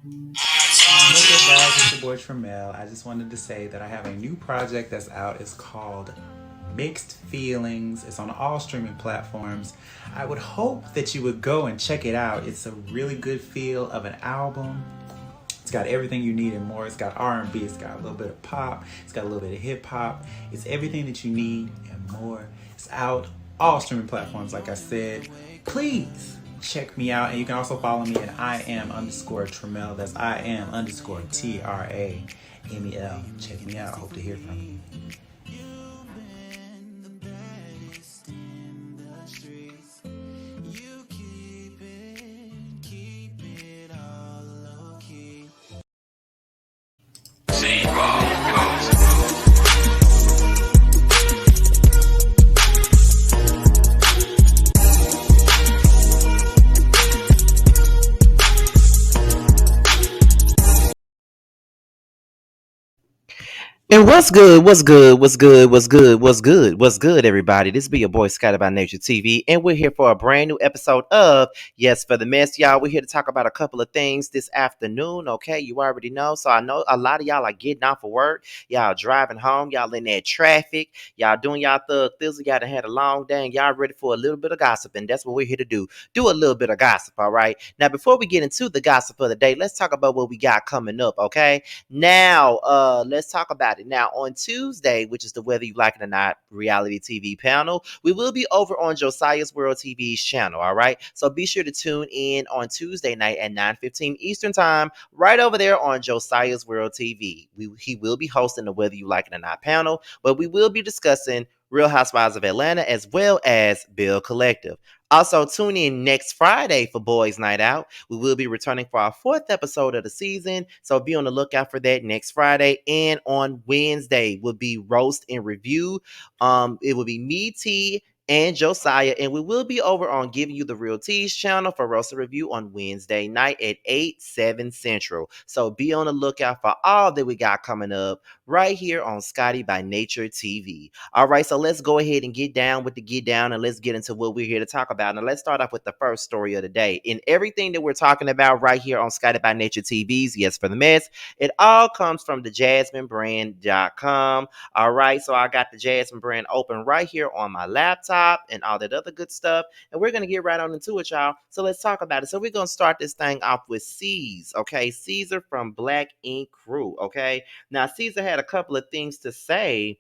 What's up, guys? It's your boy Tremel. I just wanted to say that I have a new project that's out. It's called Mixed Feelings. It's on all streaming platforms. I would hope that you would go and check it out. It's a really good feel of an album. It's got everything you need and more. It's got R&B. It's got a little bit of pop. It's got a little bit of hip hop. It's everything that you need and more. It's out all streaming platforms. Like I said, please check me out, and you can also follow me at I am underscore Tramel. That's I am underscore TRAMEL. Check me out. I hope to hear from you. And what's good? What's good? What's good? What's good? What's good? What's good, everybody? This be your boy Scotty by Nature TV, and we're here for a brand new episode of Yes for the Mess, y'all. We're here to talk about a couple of things this afternoon. Okay, you already know. So I know a lot of y'all are getting off of work, y'all driving home, y'all in that traffic, y'all doing y'all thug thizzle, y'all done had a long day, and y'all ready for a little bit of gossip, and that's what we're here to do. Do a little bit of gossip, all right? Now, before we get into the gossip of the day, let's talk about what we got coming up, okay? Now, let's talk about it. Now, on Tuesday, which is the Whether You Like It or Not reality TV panel, we will be over on Josiah's World TV's channel. All right. So be sure to tune in on Tuesday night at 9:15 Eastern Time, right over there on Josiah's World TV. He will be hosting the Whether You Like It or Not panel, but we will be discussing Real Housewives of Atlanta as well as Bill Collective. Also, tune in next Friday for Boys Night Out. We will be returning for our fourth episode of the season, so be on the lookout for that next Friday. And on Wednesday will be Roast and Review. It will be me, T, and Josiah, and we will be over on Giving You the Real Teas channel for Roast and Review on Wednesday night at 8/7 Central. So be on the lookout for all that we got coming up right here on Scotty by Nature TV. All right, so let's go ahead and get down with the get down, and let's get into what we're here to talk about. Now, let's start off with the first story of the day. In everything that we're talking about right here on Scotty by Nature TV's Yes for the Mess, it all comes from the jasminebrand.com. All right, so I got the Jasmine brand open right here on my laptop and all that other good stuff. And we're going to get right on into it, y'all. So let's talk about it. So we're going to start this thing off with C's, okay? Caesar from Black Ink Crew, okay? Now, Caesar had a couple of things to say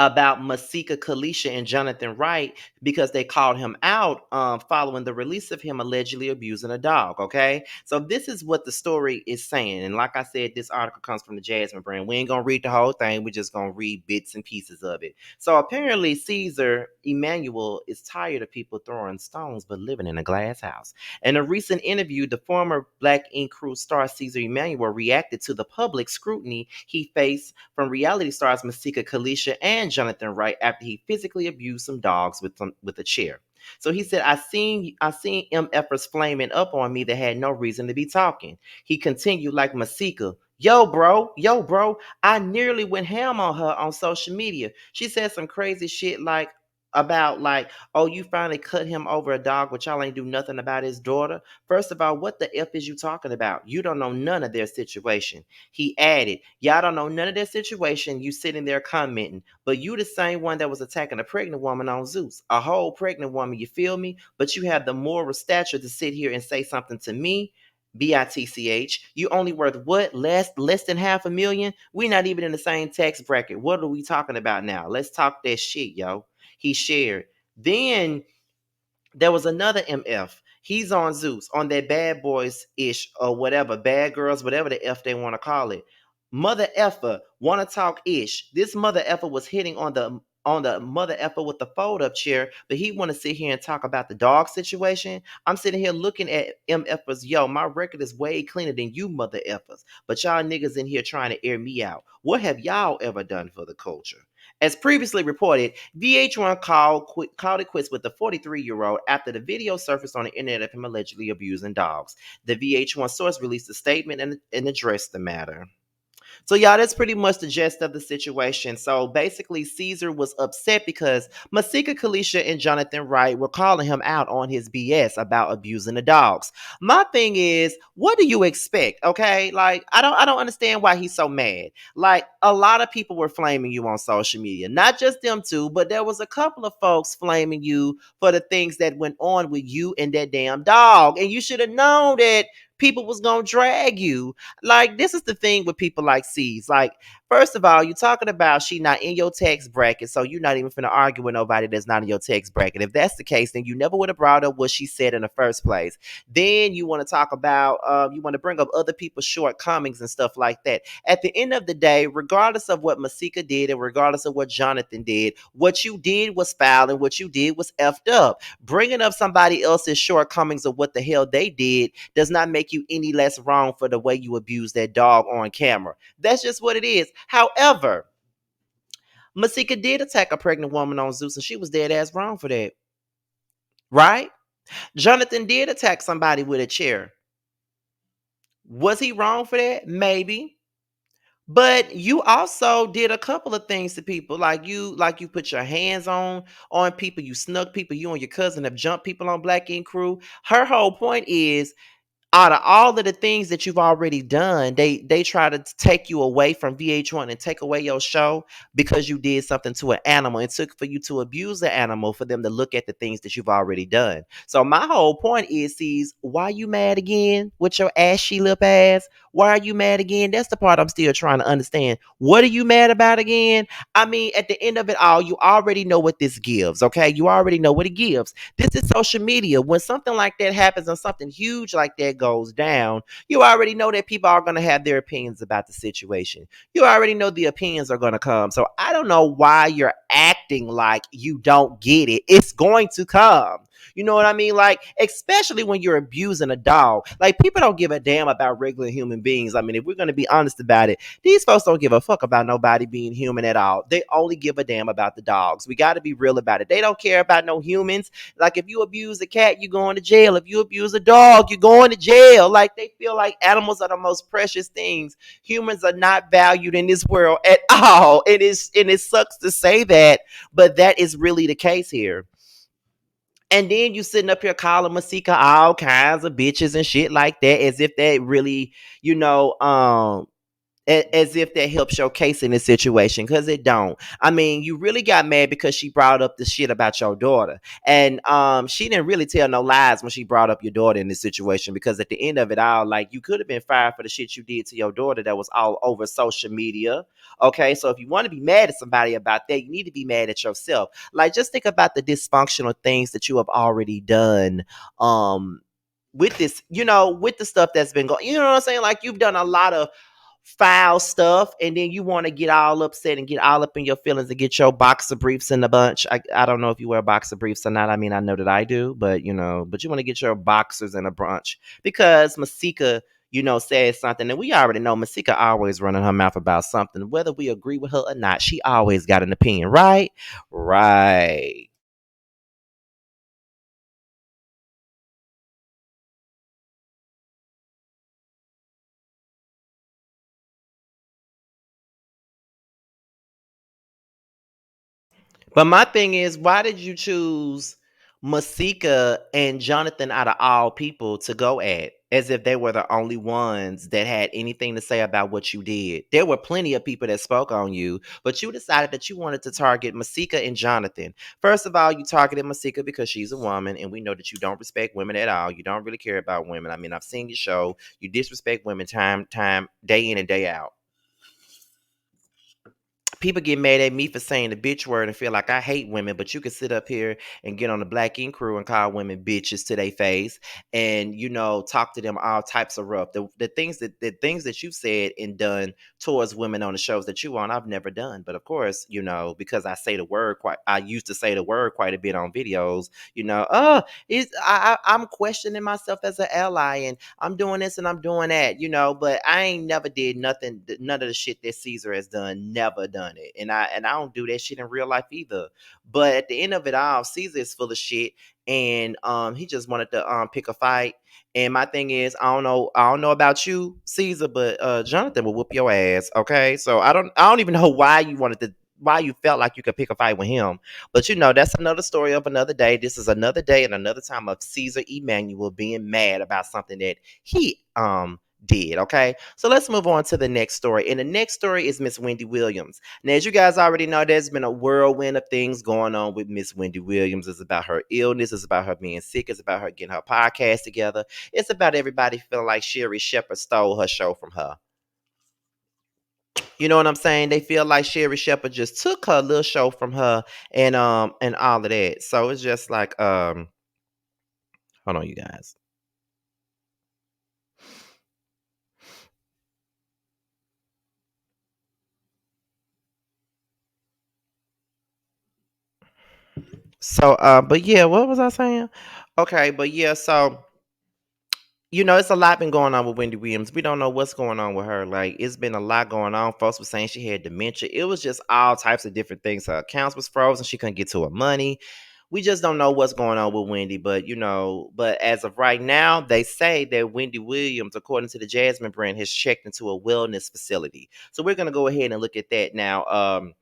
about Masika Kalisha and Jonathan Wright because they called him out following the release of him allegedly abusing a dog. Okay, so this is what the story is saying, and like I said, this article comes from the Jasmine brand. We ain't gonna read the whole thing; we're just gonna read bits and pieces of it. So apparently, Cesar Emmanuel is tired of people throwing stones but living in a glass house. In a recent interview, the former Black Ink Crew star Cesar Emmanuel reacted to the public scrutiny he faced from reality stars Masika Kalisha and Jonathan Wright after he physically abused some dogs with a chair. So he said, I seen MFers flaming up on me that had no reason to be talking. He continued like Masika. Yo, bro, I nearly went ham on her on social media. She said some crazy shit like about like, oh, you finally cut him over a dog, but y'all ain't do nothing about his daughter. First of all, what the F is you talking about? You don't know none of their situation. He added, y'all don't know none of their situation. You sitting there commenting, but you the same one that was attacking a pregnant woman on Zeus, a whole pregnant woman, you feel me? But you have the moral stature to sit here and say something to me. BITCH, you only worth what? Less than half a million? We not even in the same tax bracket. What are we talking about now? Let's talk that shit, yo. He shared. Then there was another MF. He's on Zeus, on that bad boys ish or whatever, bad girls, whatever the F they want to call it. Mother effer want to talk ish. This mother effer was hitting on the mother effer with the fold up chair, but he want to sit here and talk about the dog situation. I'm sitting here looking at MFers. Yo, my record is way cleaner than you mother effers, but y'all niggas in here trying to air me out. What have y'all ever done for the culture? As previously reported, VH1 called it quits with the 43-year-old after the video surfaced on the internet of him allegedly abusing dogs. The VH1 source released a statement and addressed the matter. So, y'all, that's pretty much the gist of the situation. So, basically, Caesar was upset because Masika, Kalisha, and Jonathan Wright were calling him out on his BS about abusing the dogs. My thing is, what do you expect? Okay, like I don't understand why he's so mad. Like a lot of people were flaming you on social media, not just them two, but there was a couple of folks flaming you for the things that went on with you and that damn dog, and you should have known that people was gonna drag you. Like, this is the thing with people like C's. Like, first of all, you're talking about she not in your text bracket, so you're not even finna argue with nobody that's not in your text bracket. If that's the case, then you never would have brought up what she said in the first place. Then you want to talk about, you want to bring up other people's shortcomings and stuff like that. At the end of the day, regardless of what Masika did and regardless of what Jonathan did, what you did was foul and what you did was effed up. Bringing up somebody else's shortcomings of what the hell they did does not make you any less wrong for the way you abuse that dog on camera. That's just what it is. However, Masika did attack a pregnant woman on Zeus, and she was dead ass wrong for that. Right? Jonathan did attack somebody with a chair. Was he wrong for that? Maybe. But you also did a couple of things to people. Like you put your hands on people, you snuck people, you and your cousin have jumped people on Black Ink Crew. Her whole point is, out of all of the things that you've already done, they try to take you away from VH1 and take away your show because you did something to an animal. It took for you to abuse the animal for them to look at the things that you've already done. So my whole point is, why you mad again with your ashy lip ass? Why are you mad again? That's the part I'm still trying to understand. What are you mad about again? I mean, at the end of it all, you already know what this gives, okay? You already know what it gives. This is social media. When something like that happens and something huge like that goes down, you already know that people are going to have their opinions about the situation. You already know the opinions are going to come. So I don't know why you're acting like you don't get it. It's going to come. You know what I mean? Like, especially when you're abusing a dog. Like, people don't give a damn about regular human beings. I mean, if we're going to be honest about it, these folks don't give a fuck about nobody being human at all. They only give a damn about the dogs. We got to be real about it. They don't care about no humans. Like, if you abuse a cat, you're going to jail. If you abuse a dog, you're going to jail. Like, they feel like animals are the most precious things. Humans are not valued in this world at all. And it sucks to say that, but that is really the case here. And then you sitting up here calling Masika all kinds of bitches and shit like that, as if that really, you know, as if that helps your case in this situation, because it don't. I mean, you really got mad because she brought up the shit about your daughter, and she didn't really tell no lies when she brought up your daughter in this situation, because at the end of it all, like, you could have been fired for the shit you did to your daughter that was all over social media. Okay, so if you want to be mad at somebody about that, you need to be mad at yourself. Like, just think about the dysfunctional things that you have already done. With this, with the stuff that's been going, you know what I'm saying? Like, you've done a lot of foul stuff, and then you want to get all upset and get all up in your feelings and get your boxer briefs in the bunch. I don't know if you wear boxer briefs or not. I mean, I know that I do, but but you want to get your boxers in a bunch because Masika, said something, and we already know Masika always running her mouth about something, whether we agree with her or not. She always got an opinion, right? Right. But my thing is, why did you choose Masika and Jonathan out of all people to go at? As if they were the only ones that had anything to say about what you did. There were plenty of people that spoke on you, but you decided that you wanted to target Masika and Jonathan. First of all, you targeted Masika because she's a woman, and we know that you don't respect women at all. You don't really care about women. I mean, I've seen your show. You disrespect women time, day in and day out. People get mad at me for saying the bitch word and feel like I hate women, but you can sit up here and get on the Black Ink Crew and call women bitches to their face, and talk to them all types of rough. The things that you've said and done towards women on the shows that you on, I've never done. But of course, because I used to say the word quite a bit on videos. I'm questioning myself as an ally, and I'm doing this and I'm doing that. But I ain't never did nothing, none of the shit that Caesar has done, never done honey. And I don't do that shit in real life either. But at the end of it all, Caesar is full of shit, and he just wanted to pick a fight. And my thing is, I don't know about you, Caesar, but Jonathan will whoop your ass. Okay, so I don't even know why you felt like you could pick a fight with him. But that's another story of another day. This is another day and another time of Cesar Emmanuel being mad about something that he did. Okay, so let's move on to the next story. And the next story is Miss Wendy Williams. Now, as you guys already know, there's been a whirlwind of things going on with Miss Wendy Williams. It's about her illness, it's about her being sick, it's about her getting her podcast together. It's about everybody feeling like Sherry Shepherd stole her show from her. You know what I'm saying? They feel like Sherry Shepherd just took her little show from her, and all of that. So it's just like hold on, you guys. So but yeah, what was I saying? Okay, but yeah, so it's a lot been going on with Wendy Williams. We don't know what's going on with her. Like, it's been a lot going on. Folks were saying she had dementia. It was just all types of different things. Her accounts was frozen. She couldn't get to her money. We just don't know what's going on with Wendy. But as of right now, they say that Wendy Williams, according to the Jasmine brand, has checked into a wellness facility. So we're gonna go ahead and look at that now.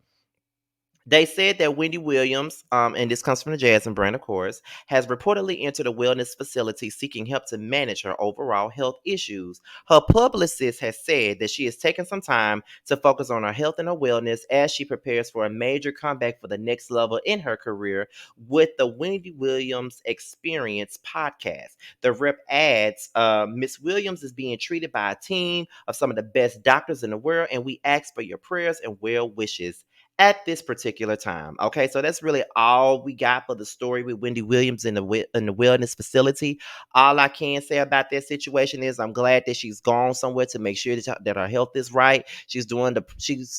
They said that Wendy Williams, and this comes from the Jasmine brand, of course, has reportedly entered a wellness facility seeking help to manage her overall health issues. Her publicist has said that she has taken some time to focus on her health and her wellness as she prepares for a major comeback for the next level in her career with the Wendy Williams Experience podcast. The rep adds, Miss Williams is being treated by a team of some of the best doctors in the world, and we ask for your prayers and well wishes at this particular time. Okay, so that's really all we got for the story with Wendy Williams in the wellness facility. All I can say about that situation is I'm glad that she's gone somewhere to make sure that her health is right. She's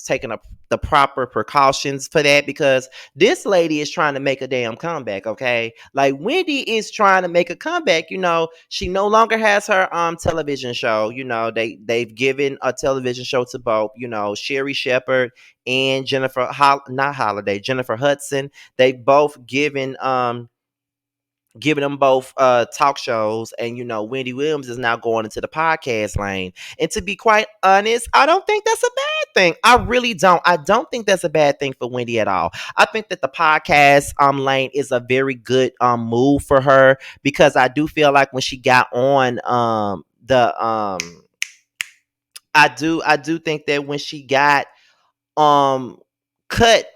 taking the proper precautions for that, because this lady is trying to make a damn comeback. Okay, like Wendy is trying to make a comeback. She no longer has her television show. They've given a television show to both. Sherry Shepherd and not Holiday, Jennifer Hudson. They've both giving them both talk shows, and Wendy Williams is now going into the podcast lane. And to be quite honest, I don't think that's a bad thing. I really don't. I don't think that's a bad thing for Wendy at all. I think that the podcast lane is a very good move for her, because I do feel like when she got on the I do think that when she got um cut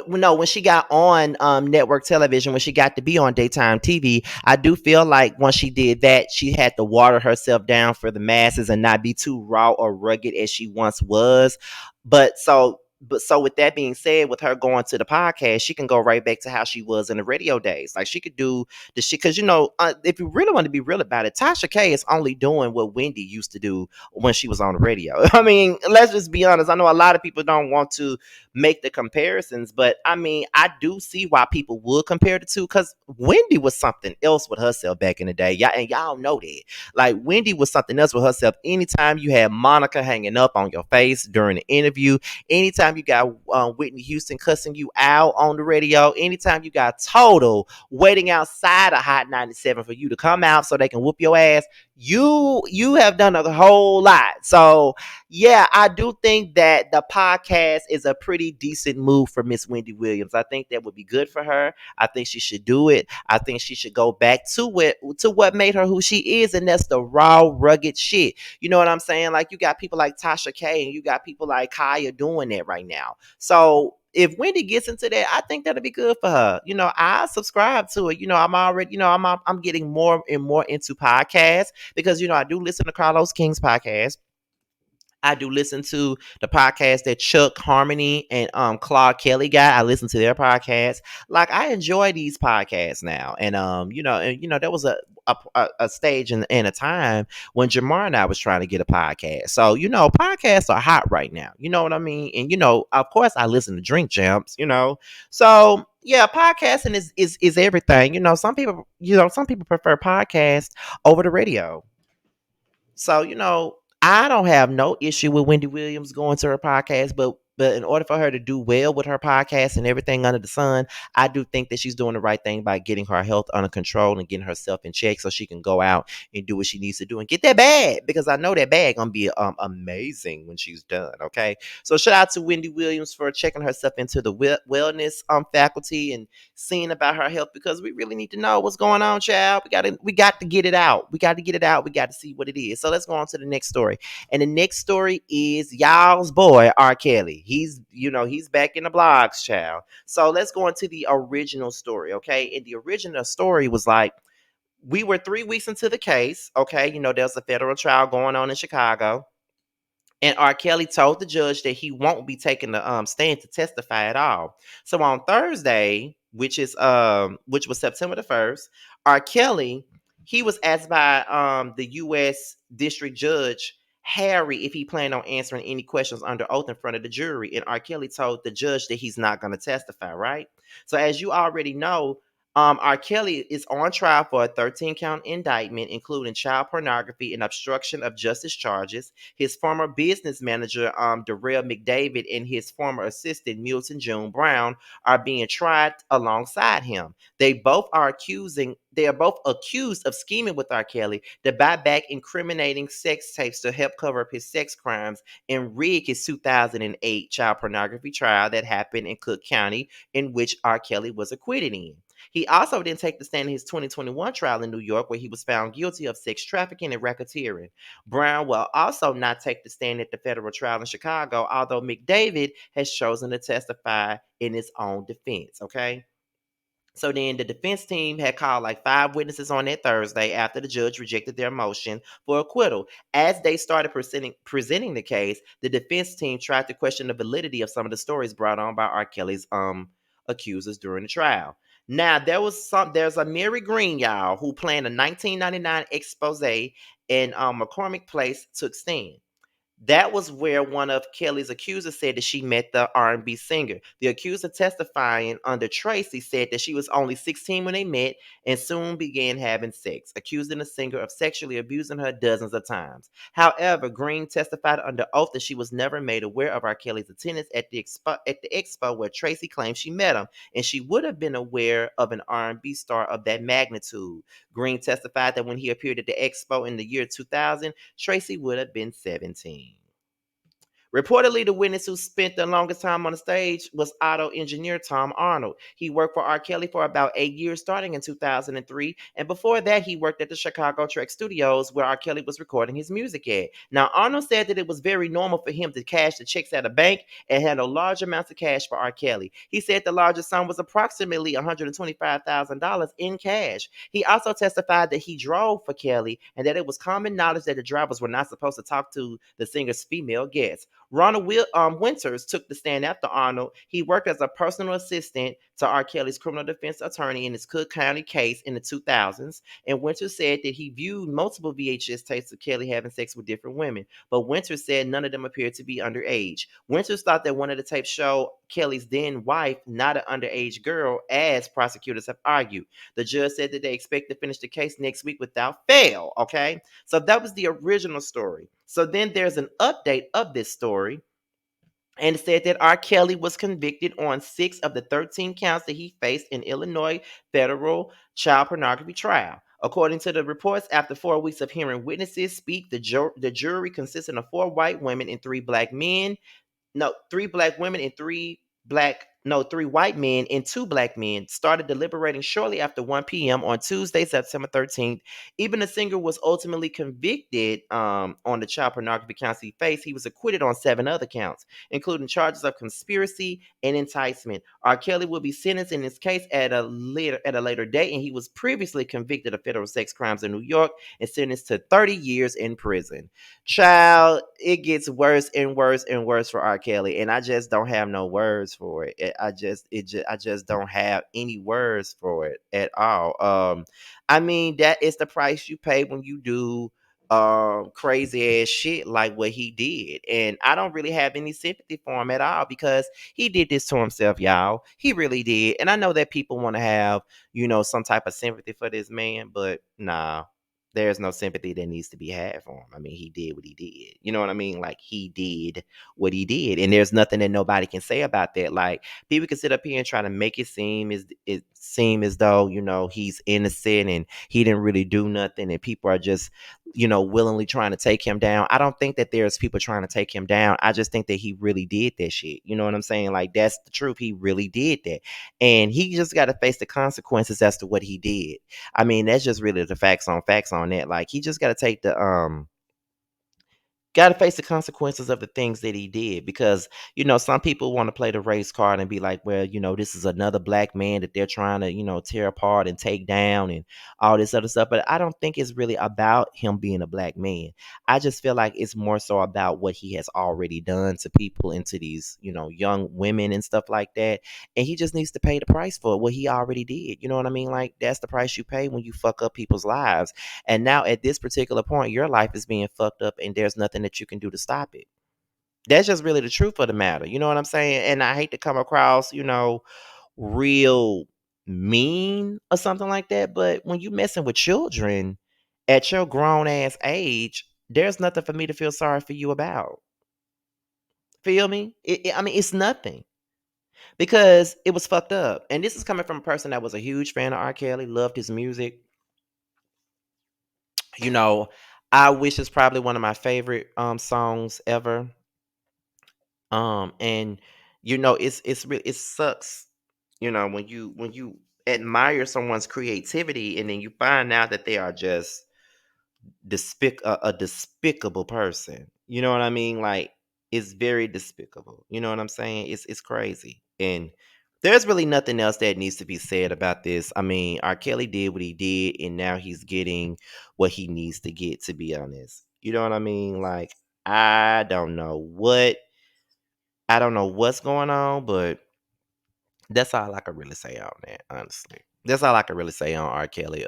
no, when she got on network television, when she got to be on daytime TV, I do feel like once she did that, she had to water herself down for the masses and not be too raw or rugged as she once was. But so with that being said, with her going to the podcast, she can go right back to how she was in the radio days. Like, she could do the shit, because if you really want to be real about it, Tasha K is only doing what Wendy used to do when she was on the radio. I mean, let's just be honest. I know a lot of people don't want to make the comparisons, but I mean, I do see why people would compare the two, because Wendy was something else with herself back in the day. Y'all know that. Like, Wendy was something else with herself. Anytime you had Monica hanging up on your face during the interview, anytime you got Whitney Houston cussing you out on the radio, anytime you got Total waiting outside of Hot 97 for you to come out so they can whoop your ass, you have done a whole lot. So yeah, I do think that the podcast is a pretty decent move for Miss Wendy Williams. I think that would be good for her. I think she should do it. I think she should go back to what made her who she is, and that's the raw, rugged shit. You know what I'm saying? Like, you got people like Tasha K and you got people like Kaya doing that right now. So if Wendy gets into that, I think that'll be good for her. I subscribe to it. I'm already, I'm getting more and more into podcasts, because I do listen to Carlos King's podcast. I do listen to the podcast that Chuck Harmony and Claude Kelly got. I listen to their podcast. Like, I enjoy these podcasts now, and there was a stage and a time when Jamar and I was trying to get a podcast. So podcasts are hot right now. You know what I mean? And of course, I listen to Drink Champs. So yeah, podcasting is everything. Some people prefer podcasts over the radio. So, I don't have no issue with Wendy Williams going to her podcast, but but in order for her to do well with her podcast and everything under the sun, I do think that she's doing the right thing by getting her health under control and getting herself in check so she can go out and do what she needs to do and get that bag, because I know that bag gonna be amazing when she's done. Okay, so shout out to Wendy Williams for checking herself into the wellness faculty and seeing about her health, because we really need to know what's going on, child. We got to get it out. We got to get it out. We got to see what it is. So let's go on to the next story. And the next story is y'all's boy R. Kelly. He's back in the blogs, child. So let's go into the original story, okay? And the original story was like, we were 3 weeks into the case, okay? There's a federal trial going on in Chicago. And R. Kelly told the judge that he won't be taking the stand to testify at all. So on Thursday, which was September the 1st, R. Kelly, he was asked by the U.S. District Judge Harry if he planned on answering any questions under oath in front of the jury. And R. Kelly told the judge that he's not going to testify, right? So as you already know, R. Kelly is on trial for a 13-count indictment, including child pornography and obstruction of justice charges. His former business manager, Darrell McDavid, and his former assistant, Milton June Brown, are being tried alongside him. They are both accused of scheming with R. Kelly to buy back incriminating sex tapes to help cover up his sex crimes and rig his 2008 child pornography trial that happened in Cook County, in which R. Kelly was acquitted in. He also didn't take the stand in his 2021 trial in New York, where he was found guilty of sex trafficking and racketeering. Brown will also not take the stand at the federal trial in Chicago, although McDavid has chosen to testify in his own defense. Okay. So then the defense team had called like 5 witnesses on that Thursday after the judge rejected their motion for acquittal. As they started presenting the case, the defense team tried to question the validity of some of the stories brought on by R. Kelly's accusers during the trial. Now there's a Mary Green, y'all, who planned a 1999 expose in McCormick Place took stand. That was where one of Kelly's accusers said that she met the R&B singer. The accuser testifying under Tracy said that she was only 16 when they met and soon began having sex, accusing the singer of sexually abusing her dozens of times. However, Green testified under oath that she was never made aware of R. Kelly's attendance at the expo where Tracy claimed she met him, and she would have been aware of an R&B star of that magnitude. Green testified that when he appeared at the expo in the year 2000, Tracy would have been 17. Reportedly, the witness who spent the longest time on the stage was auto engineer Tom Arnold. He worked for R. Kelly for about 8 years, starting in 2003, and before that, he worked at the Chicago Track Studios, where R. Kelly was recording his music at. Now, Arnold said that it was very normal for him to cash the checks at a bank and handle large amounts of cash for R. Kelly. He said the largest sum was approximately $125,000 in cash. He also testified that he drove for Kelly and that it was common knowledge that the drivers were not supposed to talk to the singer's female guests. Winters took the stand after Arnold. He worked as a personal assistant to R. Kelly's criminal defense attorney in his Cook County case in the 2000s. And Winters said that he viewed multiple VHS tapes of Kelly having sex with different women, but Winters said none of them appeared to be underage. Winters thought that one of the tapes showed Kelly's then wife, not an underage girl, as prosecutors have argued. The judge said that they expect to finish the case next week without fail. Okay, so that was the original story. So then there's an update of this story, and it said that R. Kelly was convicted on 6 of the 13 counts that he faced in Illinois federal child pornography trial. According to the reports, after 4 weeks of hearing witnesses speak, the jury consisting of 4 white women and 3 black men, no, 3 black women and three white men and 2 black men started deliberating shortly after 1 p.m. on Tuesday, September 13th. Even the singer was ultimately convicted on the child pornography counts he faced. He was acquitted on 7 other counts, including charges of conspiracy and enticement. R. Kelly will be sentenced in this case at a later date, and he was previously convicted of federal sex crimes in New York and sentenced to 30 years in prison. Child, it gets worse and worse and worse for R. Kelly, and I just don't have no words for it. I just don't have any words for it at all. I mean, that is the price you pay when you do crazy ass shit like what he did, and I don't really have any sympathy for him at all, because he did this to himself, y'all. He really did, and I know that people want to have some type of sympathy for this man, but nah. there's no sympathy that needs to be had for him. I mean, he did what he did. You know what I mean? Like, he did what he did. And there's nothing that nobody can say about that. Like, people can sit up here and try to make it seem as though, he's innocent and he didn't really do nothing and people are just, willingly trying to take him down. I don't think that there's people trying to take him down. I just think that he really did that shit. You know what I'm saying? Like, that's the truth. He really did that. And he just got to face the consequences as to what he did. I mean, that's just really the facts on that. Like, he just got to take the got to face the consequences of the things that he did, because some people want to play the race card and be like, well, this is another black man that they're trying to tear apart and take down and all this other stuff. But I don't think it's really about him being a black man. I just feel like it's more so about what he has already done to people and to these young women and stuff like that, and he just needs to pay the price for what he already did. You know what I mean? Like, that's the price you pay when you fuck up people's lives. And now at this particular point, your life is being fucked up and there's nothing that you can do to stop it. That's just really the truth of the matter. You know what I'm saying? And I hate to come across, real mean or something like that. But when you messing with children at your grown ass age, there's nothing for me to feel sorry for you about. Feel me? I mean, it's nothing, because it was fucked up. And this is coming from a person that was a huge fan of R. Kelly, loved his music. You know, I Wish is probably one of my favorite songs ever. And it sucks, when you admire someone's creativity and then you find out that they are just a despicable person. You know what I mean? Like, it's very despicable. You know what I'm saying? It's crazy. And there's really nothing else that needs to be said about this. I mean, R. Kelly did what he did, and now he's getting what he needs to get, to be honest. You know what I mean? Like, I don't know what I don't know what's going on, but that's all I can really say on that, honestly. That's all I can really say on R. Kelly.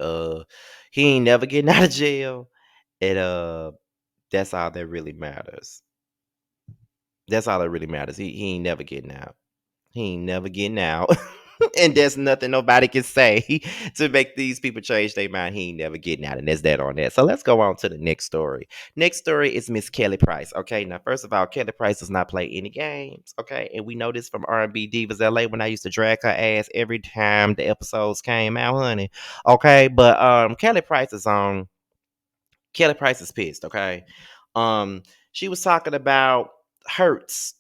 He ain't never getting out of jail. And that's all that really matters. That's all that really matters. He ain't never getting out. He ain't never getting out. And there's nothing nobody can say to make these people change their mind. He ain't never getting out. And there's that on that. So let's go on to the next story. Next story is Miss Kelly Price. Okay. Now, first of all, Kelly Price does not play any games. Okay. And we know this from R&B Divas LA, when I used to drag her ass every time the episodes came out, honey. Okay. But Kelly Price is pissed. Okay. She was talking about Hertz.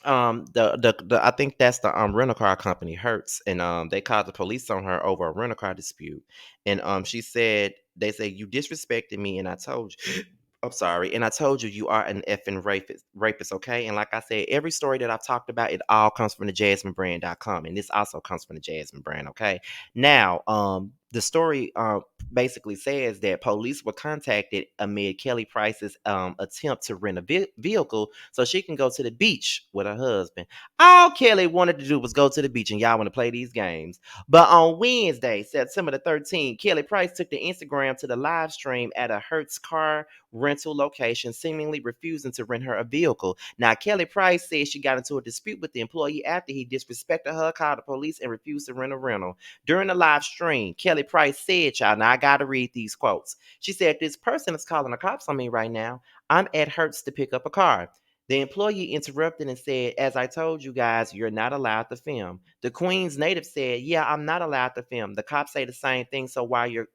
The I think that's the rental car company, Hertz, and they called the police on her over a rental car dispute. And she said, they say, you disrespected me, and I told you I'm sorry, and I told you are an effing rapist, okay? And like I said, every story that I've talked about, it all comes from the jasminebrand.com, and this also comes from the Jasmine brand, okay? Now, the story basically says that police were contacted amid Kelly Price's attempt to rent a vehicle so she can go to the beach with her husband. All Kelly wanted to do was go to the beach, and y'all want to play these games. But on Wednesday, September the 13th, Kelly Price took the Instagram to the live stream at a Hertz car rental location, seemingly refusing to rent her a vehicle. Now, Kelly Price said she got into a dispute with the employee after he disrespected her, called the police, and refused to rent a rental. During the live stream, Kelly Price said, y'all, now I got to read these quotes. She said, this person is calling the cops on me right now. I'm at Hertz to pick up a car. The employee interrupted and said, as I told you guys, you're not allowed to film. The Queens native said, yeah, I'm not allowed to film. The cops say the same thing, so why you're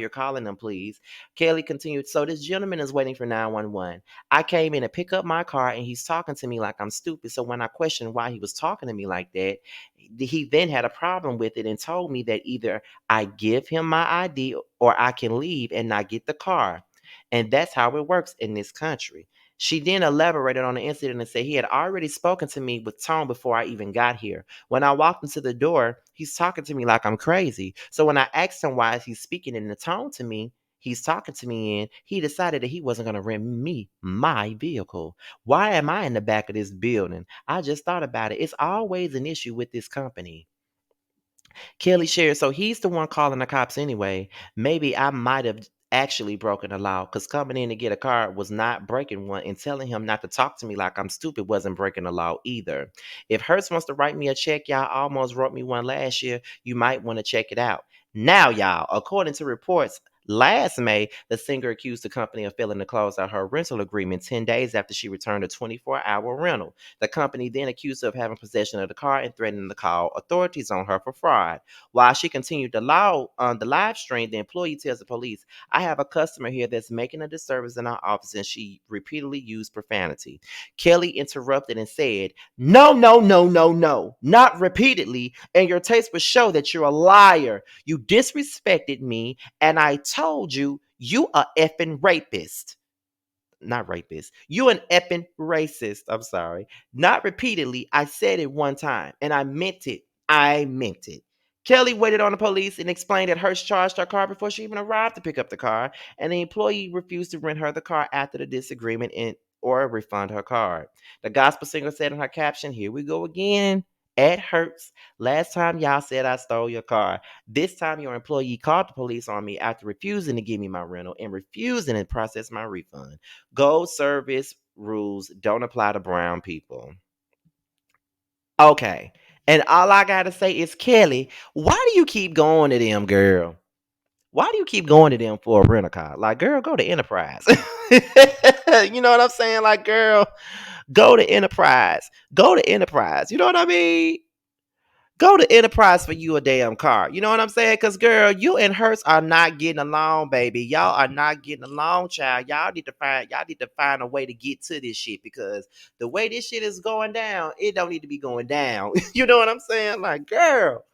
calling them, please? Kelly continued, so this gentleman is waiting for 911. I came in to pick up my car and he's talking to me like I'm stupid. So when I questioned why he was talking to me like that, he then had a problem with it and told me that either I give him my ID or I can leave and not get the car. And that's how it works in this country. She then elaborated on the incident and said he had already spoken to me with tone before I even got here. When I walked into the door, he's talking to me like I'm crazy. So when I asked him why he's speaking in the tone to me, he's talking to me in, he decided that he wasn't going to rent me my vehicle. Why am I in the back of this building? I just thought about it. It's always an issue with this company. Kelly shared, so he's the one calling the cops anyway. Maybe I might have actually broken the law, because coming in to get a car was not breaking one, and telling him not to talk to me like I'm stupid wasn't breaking the law either. If Hertz wants to write me a check, y'all almost wrote me one last year, you might want to check it out. Now, y'all, according to reports, last May, the singer accused the company of failing to close out her rental agreement 10 days after she returned a 24-hour rental. The company then accused her of having possession of the car and threatening to call authorities on her for fraud. While she continued on the live stream, the employee tells the police, I have a customer here that's making a disturbance in our office, and she repeatedly used profanity. Kelly interrupted and said, no, no, no, no, no, not repeatedly, and your taste would show that you're a liar. You disrespected me, and I told you you a effing rapist. Not rapist. You an effing racist. I'm sorry. Not repeatedly. I said it one time, and I meant it. I meant it. Kelly waited on the police and explained that Hurst charged her car before she even arrived to pick up the car, and the employee refused to rent her the car after the disagreement or refund her card. The gospel singer said in her caption, here we go again. At Hurts. Last time y'all said I stole your car. This time your employee called the police on me after refusing to give me my rental and refusing to process my refund. Gold service rules don't apply to brown people. Okay. And all I gotta say is, Kelly, why do you keep going to them, girl? Why do you keep going to them for a rental car? Like, girl, go to Enterprise. You know what I'm saying? Like, girl, go to Enterprise. Go to Enterprise. You know what I mean? Go to Enterprise for you a damn car. You know what I'm saying? Because, girl, you and Hurst are not getting along, baby. Y'all are not getting along, child. Y'all need to find a way to get to this shit, because the way this shit is going down, it don't need to be going down. You know what I'm saying? Like, girl.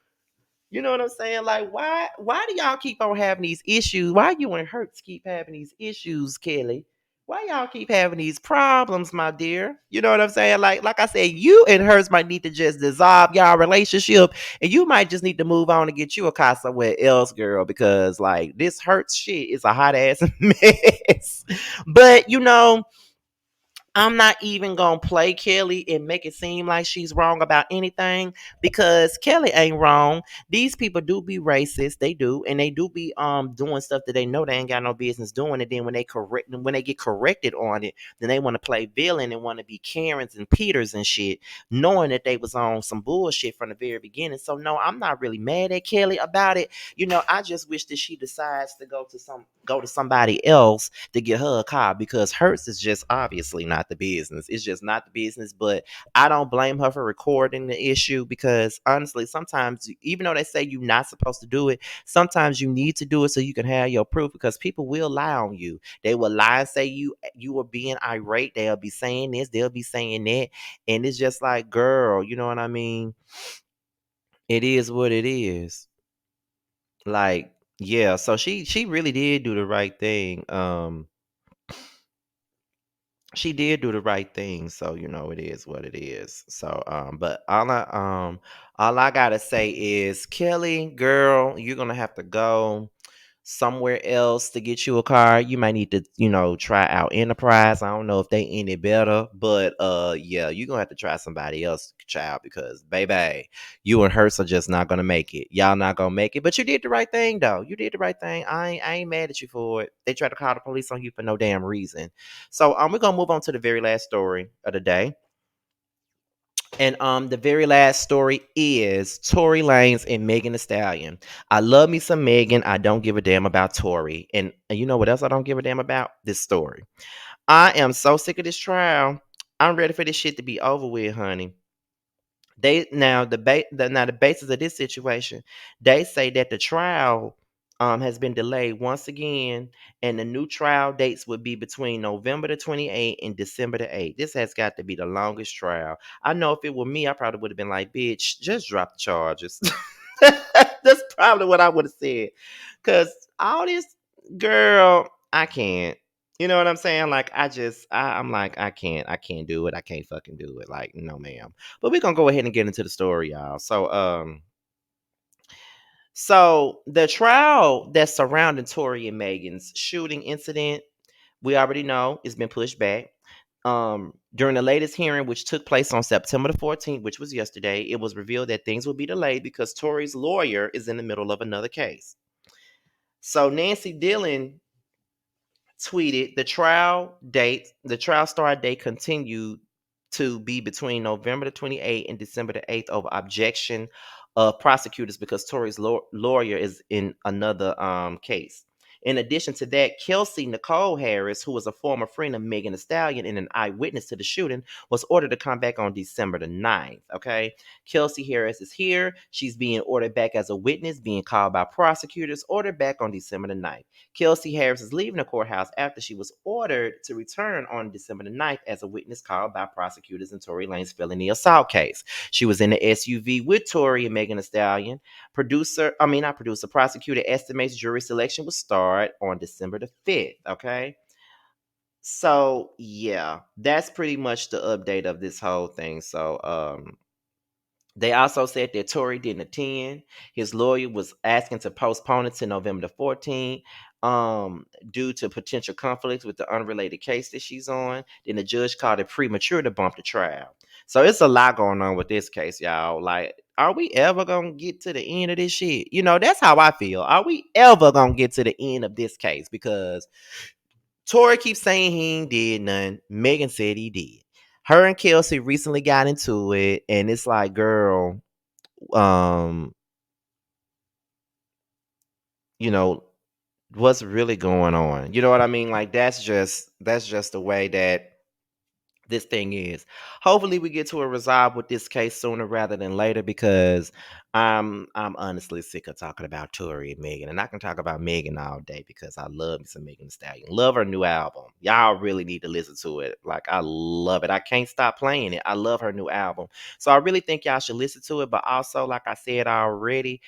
You know what I'm saying? Like, why do y'all keep on having these issues? Why you and Hurts keep having these issues, Kelly? Why y'all keep having these problems, my dear? You know what I'm saying? Like I said, you and Hurts might need to just dissolve y'all relationship, and you might just need to move on and get you a car somewhere else, girl, because like this Hurts shit is a hot ass mess. But you know, I'm not even gonna play Kelly and make it seem like she's wrong about anything, because Kelly ain't wrong. These people do be racist, they do, and they do be doing stuff that they know they ain't got no business doing. And then when they get corrected on it, then they want to play villain and want to be Karens and Peters and shit, knowing that they was on some bullshit from the very beginning. So no, I'm not really mad at Kelly about it. You know, I just wish that she decides to go to somebody else to get her a car, because hers is just obviously not the business. It's just not the business. But I don't blame her for recording the issue, because honestly, sometimes, even though they say you're not supposed to do it, sometimes you need to do it so you can have your proof, because people will lie on you. They will lie and say you were being irate. They'll be saying this, they'll be saying that. And it's just like, girl, you know what I mean? It is what it is. Like, yeah, so she really did do the right thing. She did do the right thing, so you know it is what it is. So but all I gotta say is, Kelly, girl, you're gonna have to go somewhere else to get you a car. You might need to, try out Enterprise. I don't know if they any better, but yeah, you're gonna have to try somebody else, child, because baby, you and Hurst are just not gonna make it. Y'all not gonna make it. But you did the right thing, though. You did the right thing. I ain't mad at you for it. They tried to call the police on you for no damn reason. So we're gonna move on to the very last story of the day. And the very last story is Tory Lanez and Megan Thee Stallion. I love me some Megan. I don't give a damn about Tory. And you know what else I don't give a damn about? This story. I am so sick of this trial. I'm ready for this shit to be over with, honey. They now the basis of this situation, they say that the trial has been delayed once again, and the new trial dates would be between November the 28th and December the 8th. This has got to be the longest trial. I know if it were me, I probably would have been like, bitch, just drop the charges. That's probably what I would have said. Cause all this, girl, I can't. You know what I'm saying? Like, I'm like, I can't do it. I can't fucking do it. Like, no, ma'am. But we're gonna go ahead and get into the story, y'all. So the trial that's surrounding Tory and Megan's shooting incident, we already know it's been pushed back. During the latest hearing, which took place on September the 14th, which was yesterday, it was revealed that things will be delayed because Tory's lawyer is in the middle of another case. So Nancy Dillon tweeted the trial start date continued to be between November the 28th and December the 8th over objection of prosecutors because Tory's lawyer is in another case. In addition to that, Kelsey Nicole Harris, who was a former friend of Megan Thee Stallion and an eyewitness to the shooting, was ordered to come back on December the 9th. Okay. Kelsey Harris is here. She's being ordered back as a witness, being called by prosecutors, ordered back on December the 9th. Kelsey Harris is leaving the courthouse after she was ordered to return on December the 9th as a witness called by prosecutors in Tory Lanez felony assault case. She was in the SUV with Tory and Megan Thee Stallion. Prosecutor estimates jury selection will start on December the 5th. Okay. So yeah, that's pretty much the update of this whole thing. So they also said that Tory didn't attend. His lawyer was asking to postpone it to November the 14th due to potential conflicts with the unrelated case that she's on. Then the judge called it premature to bump the trial. So it's a lot going on with this case, y'all. Like, are we ever going to get to the end of this shit? You know, that's how I feel. Are we ever going to get to the end of this case? Because Tory keeps saying he ain't did nothing. Megan said he did. Her and Kelsey recently got into it, and it's like, girl, um, you know, what's really going on? You know what I mean? Like that's just the way that this thing is. Hopefully we get to a resolve with this case sooner rather than later because I'm honestly sick of talking about Tory and Megan. And I can talk about Megan all day because I love me some Megan Thee Stallion. Love her new album. Y'all really need to listen to it. Like I love it. I can't stop playing it. I love her new album. So I really think y'all should listen to it. But also, like I said already,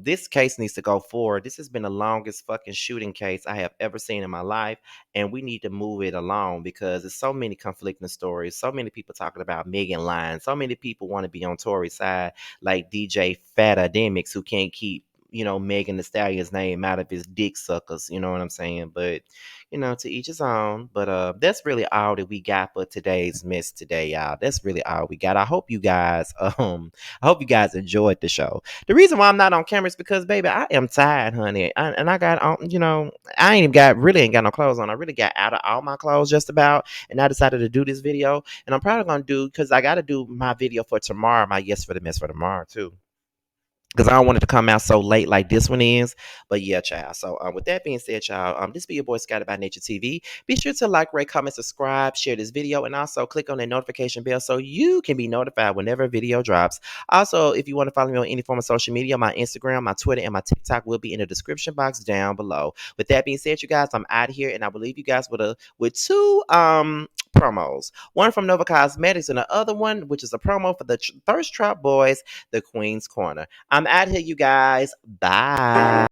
this case needs to go forward. This has been the longest fucking shooting case I have ever seen in my life, and we need to move it along because there's so many conflicting stories, so many people talking about Megan lying, so many people want to be on Tory's side, like DJ Fatademics, who can't keep Megan Thee Stallion's name out of his dick suckers. You know what I'm saying? But to each his own. But that's really all that we got for today's mess today, y'all. That's really all we got. I hope you guys enjoyed the show. The reason why I'm not on camera is because, baby, I am tired, honey. And I got I ain't got no clothes on. I really got out of all my clothes just about, and I decided to do this video. And I'm probably gonna do because I got to do my video for tomorrow, my Yes for the Mess for tomorrow too, because I don't want it to come out so late like this one is. But yeah, child. So with that being said, child, this be your boy Scotty by Nature TV. Be sure to like, rate, comment, subscribe, share this video, and also click on that notification bell so you can be notified whenever a video drops. Also, if you want to follow me on any form of social media, my Instagram, my Twitter, and my TikTok will be in the description box down below. With that being said, you guys, I'm out of here, and I will leave you guys with two promos. One from Nova Cosmetics and the other one, which is a promo for the Thirst Trap Boys, the Queen's Corner. I'm out here, you guys. Bye.